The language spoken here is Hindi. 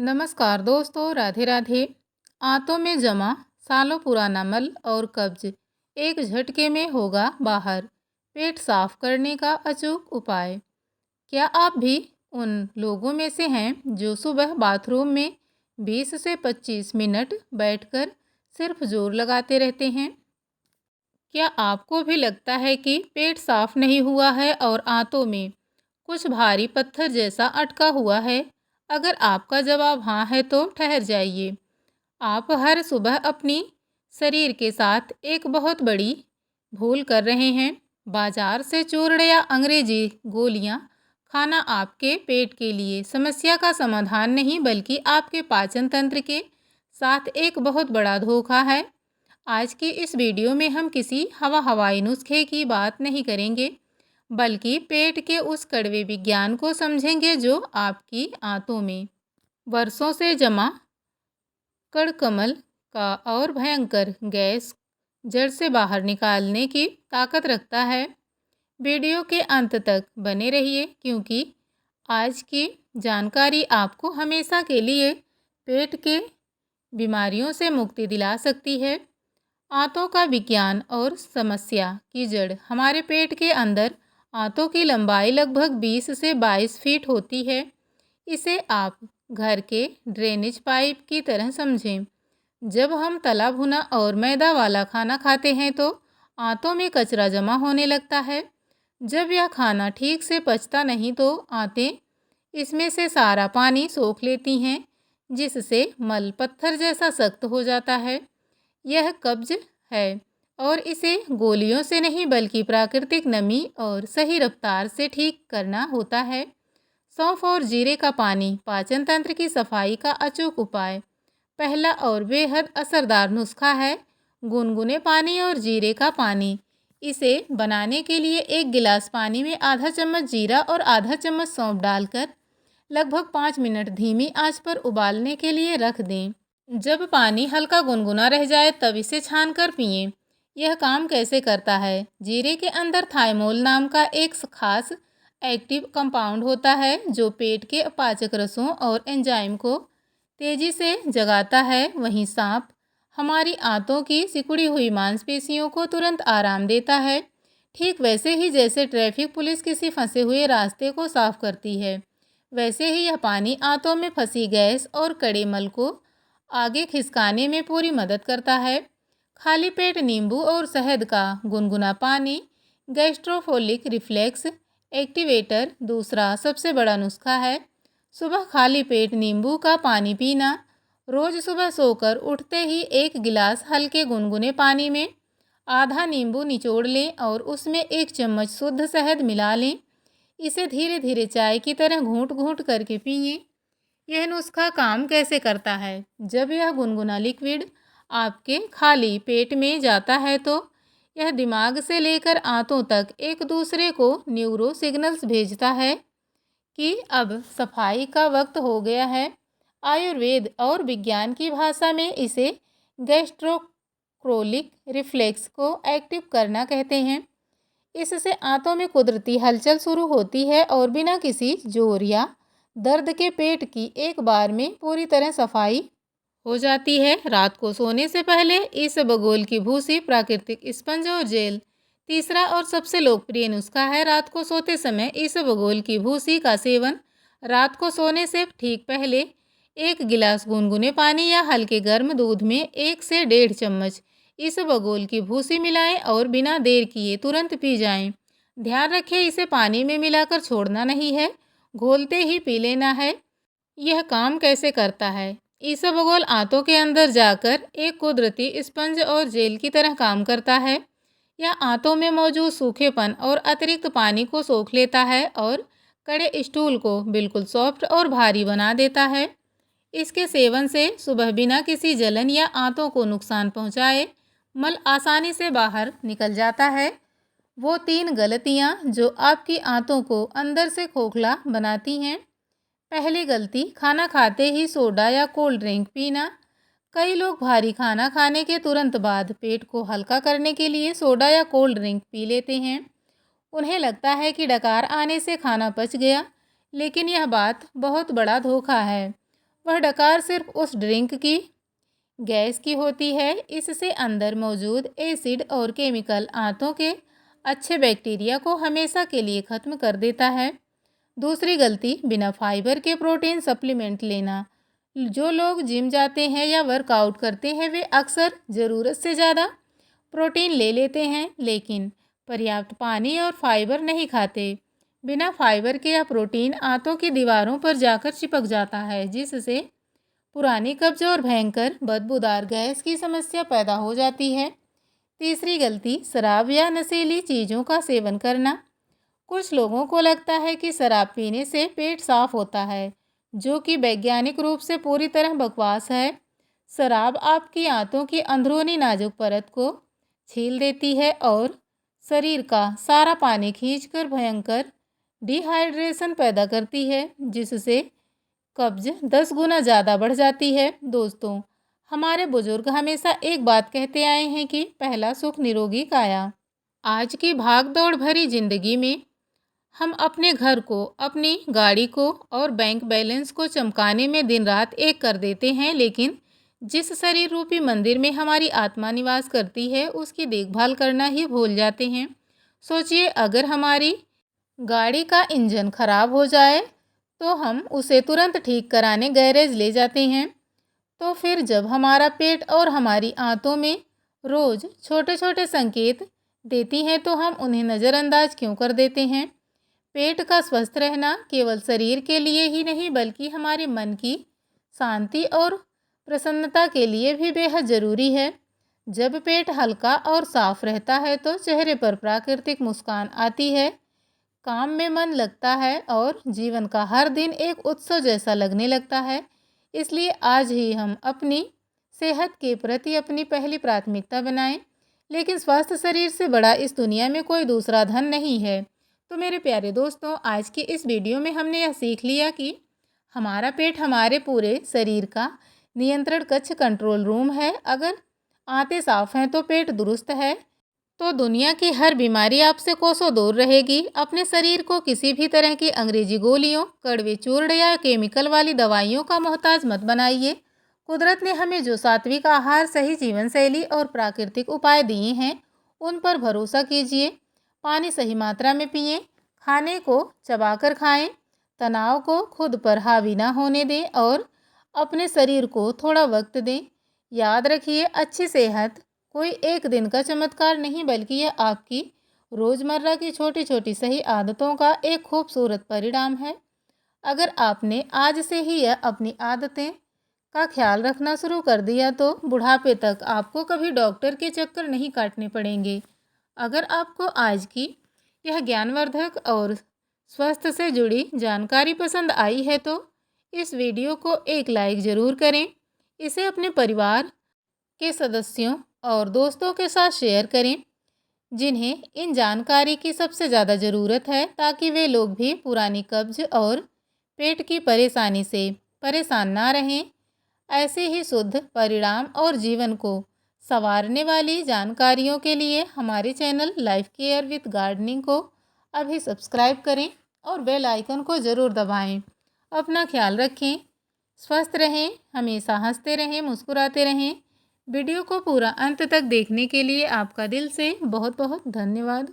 नमस्कार दोस्तों, राधे राधे। आंतों में जमा सालों पुराना मल और कब्ज एक झटके में होगा बाहर। पेट साफ करने का अचूक उपाय। क्या आप भी उन लोगों में से हैं जो सुबह बाथरूम में 20 से 25 मिनट बैठकर सिर्फ जोर लगाते रहते हैं? क्या आपको भी लगता है कि पेट साफ नहीं हुआ है और आंतों में कुछ भारी पत्थर जैसा अटका हुआ है? अगर आपका जवाब हाँ है तो ठहर जाइए। आप हर सुबह अपनी शरीर के साथ एक बहुत बड़ी भूल कर रहे हैं। बाजार से चूर्ण या अंग्रेजी गोलियां खाना आपके पेट के लिए समस्या का समाधान नहीं बल्कि आपके पाचन तंत्र के साथ एक बहुत बड़ा धोखा है। आज की इस वीडियो में हम किसी हवाई नुस्खे की बात नहीं करेंगे बल्कि पेट के उस कड़वे विज्ञान को समझेंगे जो आपकी आंतों में वर्षों से जमा कड़कमल का और भयंकर गैस जड़ से बाहर निकालने की ताकत रखता है। वीडियो के अंत तक बने रहिए क्योंकि आज की जानकारी आपको हमेशा के लिए पेट के बीमारियों से मुक्ति दिला सकती है। आंतों का विज्ञान और समस्या की जड़। हमारे पेट के अंदर आंतों की लंबाई लगभग 20 से 22 फीट होती है। इसे आप घर के ड्रेनेज पाइप की तरह समझें। जब हम तला भुना और मैदा वाला खाना खाते हैं तो आंतों में कचरा जमा होने लगता है। जब यह खाना ठीक से पचता नहीं तो आंतें इसमें से सारा पानी सोख लेती हैं, जिससे मल पत्थर जैसा सख्त हो जाता है। यह कब्ज है और इसे गोलियों से नहीं बल्कि प्राकृतिक नमी और सही रफ्तार से ठीक करना होता है। सौंफ और जीरे का पानी पाचन तंत्र की सफाई का अचूक उपाय। पहला और बेहद असरदार नुस्खा है गुनगुने पानी और जीरे का पानी। इसे बनाने के लिए एक गिलास पानी में आधा चम्मच जीरा और आधा चम्मच सौंफ डालकर लगभग 5 मिनट धीमी आंच पर उबालने के लिए रख दें। जब पानी हल्का गुनगुना रह जाए तब इसे छानकर पिएं। यह काम कैसे करता है? जीरे के अंदर थाइमोल नाम का एक खास एक्टिव कंपाउंड होता है जो पेट के पाचक रसों और एंजाइम को तेजी से जगाता है। वहीं सांप हमारी आंतों की सिकुड़ी हुई मांसपेशियों को तुरंत आराम देता है, ठीक वैसे ही जैसे ट्रैफिक पुलिस किसी फंसे हुए रास्ते को साफ करती है। वैसे ही यह पानी आंतों में फंसी गैस और कड़े मल को आगे खिसकाने में पूरी मदद करता है। खाली पेट नींबू और शहद का गुनगुना पानी गैस्ट्रोफोलिक रिफ्लेक्स एक्टिवेटर दूसरा सबसे बड़ा नुस्खा है। सुबह खाली पेट नींबू का पानी पीना। रोज सुबह सोकर उठते ही एक गिलास हल्के गुनगुने पानी में आधा नींबू निचोड़ लें और उसमें 1 चम्मच शुद्ध शहद मिला लें। इसे धीरे धीरे चाय की तरह घूंट घूंट करके पिए। यह नुस्खा काम कैसे करता है? जब यह गुनगुना लिक्विड आपके खाली पेट में जाता है तो यह दिमाग से लेकर आंतों तक एक दूसरे को न्यूरो सिग्नल्स भेजता है कि अब सफाई का वक्त हो गया है। आयुर्वेद और विज्ञान की भाषा में इसे गैस्ट्रोक्रोलिक रिफ्लेक्स को एक्टिव करना कहते हैं। इससे आंतों में कुदरती हलचल शुरू होती है और बिना किसी जोर या दर्द के पेट की एक बार में पूरी तरह सफाई हो जाती है। रात को सोने से पहले इसबगोल की भूसी प्राकृतिक स्पंज और जेल तीसरा और सबसे लोकप्रिय नुस्खा है। रात को सोते समय इसबगोल की भूसी का सेवन। रात को सोने से ठीक पहले 1 गिलास गुनगुने पानी या हल्के गर्म दूध में 1 से 1.5 चम्मच इसबगोल की भूसी मिलाएं और बिना देर किए तुरंत पी जाएं। ध्यान रखें, इसे पानी में मिलाकर छोड़ना नहीं है, घोलते ही पी लेना है। यह काम कैसे करता है? इसबगोल आंतों के अंदर जाकर एक कुदरती स्पंज और जेल की तरह काम करता है। यह आंतों में मौजूद सूखेपन और अतिरिक्त पानी को सोख लेता है और कड़े स्टूल को बिल्कुल सॉफ्ट और भारी बना देता है। इसके सेवन से सुबह बिना किसी जलन या आंतों को नुकसान पहुंचाए मल आसानी से बाहर निकल जाता है। वो 3 गलतियां जो आपकी आंतों को अंदर से खोखला बनाती हैं। पहली गलती, खाना खाते ही सोडा या कोल्ड ड्रिंक पीना। कई लोग भारी खाना खाने के तुरंत बाद पेट को हल्का करने के लिए सोडा या कोल्ड ड्रिंक पी लेते हैं। उन्हें लगता है कि डकार आने से खाना पच गया, लेकिन यह बात बहुत बड़ा धोखा है। वह डकार सिर्फ उस ड्रिंक की गैस की होती है। इससे अंदर मौजूद एसिड और केमिकल आंतों के अच्छे बैक्टीरिया को हमेशा के लिए ख़त्म कर देता है। दूसरी गलती, बिना फाइबर के प्रोटीन सप्लीमेंट लेना। जो लोग जिम जाते हैं या वर्कआउट करते हैं वे अक्सर ज़रूरत से ज़्यादा प्रोटीन ले लेते हैं, लेकिन पर्याप्त पानी और फाइबर नहीं खाते। बिना फाइबर के यह प्रोटीन आंतों की दीवारों पर जाकर चिपक जाता है, जिससे पुरानी कब्ज और भयंकर बदबूदार गैस की समस्या पैदा हो जाती है। तीसरी गलती, शराब या नशीली चीज़ों का सेवन करना। कुछ लोगों को लगता है कि शराब पीने से पेट साफ होता है, जो कि वैज्ञानिक रूप से पूरी तरह बकवास है। शराब आपकी आंतों की अंदरूनी नाजुक परत को छील देती है और शरीर का सारा पानी खींचकर भयंकर डिहाइड्रेशन पैदा करती है, जिससे कब्ज 10 गुना ज़्यादा बढ़ जाती है। दोस्तों, हमारे बुजुर्ग हमेशा एक बात कहते आए हैं कि पहला सुख निरोगी काया। आज की भाग दौड़ भरी जिंदगी में हम अपने घर को, अपनी गाड़ी को और बैंक बैलेंस को चमकाने में दिन रात एक कर देते हैं, लेकिन जिस शरीर रूपी मंदिर में हमारी आत्मा निवास करती है उसकी देखभाल करना ही भूल जाते हैं। सोचिए, अगर हमारी गाड़ी का इंजन खराब हो जाए तो हम उसे तुरंत ठीक कराने गैरेज ले जाते हैं, तो फिर जब हमारा पेट और हमारी आंतों में रोज़ छोटे छोटे संकेत देती हैं तो हम उन्हें नज़रअंदाज क्यों कर देते हैं। पेट का स्वस्थ रहना केवल शरीर के लिए ही नहीं बल्कि हमारे मन की शांति और प्रसन्नता के लिए भी बेहद ज़रूरी है। जब पेट हल्का और साफ रहता है तो चेहरे पर प्राकृतिक मुस्कान आती है, काम में मन लगता है और जीवन का हर दिन एक उत्सव जैसा लगने लगता है। इसलिए आज ही हम अपनी सेहत के प्रति अपनी पहली प्राथमिकता बनाएं। लेकिन स्वस्थ शरीर से बड़ा इस दुनिया में कोई दूसरा धन नहीं है। तो मेरे प्यारे दोस्तों, आज की इस वीडियो में हमने यह सीख लिया कि हमारा पेट हमारे पूरे शरीर का नियंत्रण कक्ष, कंट्रोल रूम है। अगर आंतें साफ हैं तो पेट दुरुस्त है, तो दुनिया की हर बीमारी आपसे कोसों दूर रहेगी। अपने शरीर को किसी भी तरह की अंग्रेजी गोलियों, कड़वे चूर्ण या केमिकल वाली दवाइयों का मोहताज मत बनाइए। कुदरत ने हमें जो सात्विक आहार, सही जीवन शैली और प्राकृतिक उपाय दिए हैं, उन पर भरोसा कीजिए। पानी सही मात्रा में पिएं, खाने को चबाकर खाएं, तनाव को खुद पर हावी ना होने दें और अपने शरीर को थोड़ा वक्त दें। याद रखिए, अच्छी सेहत कोई एक दिन का चमत्कार नहीं बल्कि यह आपकी रोज़मर्रा की छोटी छोटी सही आदतों का एक खूबसूरत परिणाम है। अगर आपने आज से ही यह अपनी आदतें का ख्याल रखना शुरू कर दिया तो बुढ़ापे तक आपको कभी डॉक्टर के चक्कर नहीं काटने पड़ेंगे। अगर आपको आज की यह ज्ञानवर्धक और स्वास्थ्य से जुड़ी जानकारी पसंद आई है तो इस वीडियो को एक लाइक ज़रूर करें। इसे अपने परिवार के सदस्यों और दोस्तों के साथ शेयर करें जिन्हें इन जानकारी की सबसे ज़्यादा ज़रूरत है, ताकि वे लोग भी पुरानी कब्ज और पेट की परेशानी से परेशान ना रहें। ऐसे ही शुद्ध परिणाम और जीवन को संवारने वाली जानकारियों के लिए हमारे channel life care with gardening को अभी सब्सक्राइब करें और बेल आइकन को ज़रूर दबाएं। अपना ख्याल रखें, स्वस्थ रहें, हमेशा हंसते रहें, मुस्कुराते रहें। वीडियो को पूरा अंत तक देखने के लिए आपका दिल से बहुत बहुत धन्यवाद।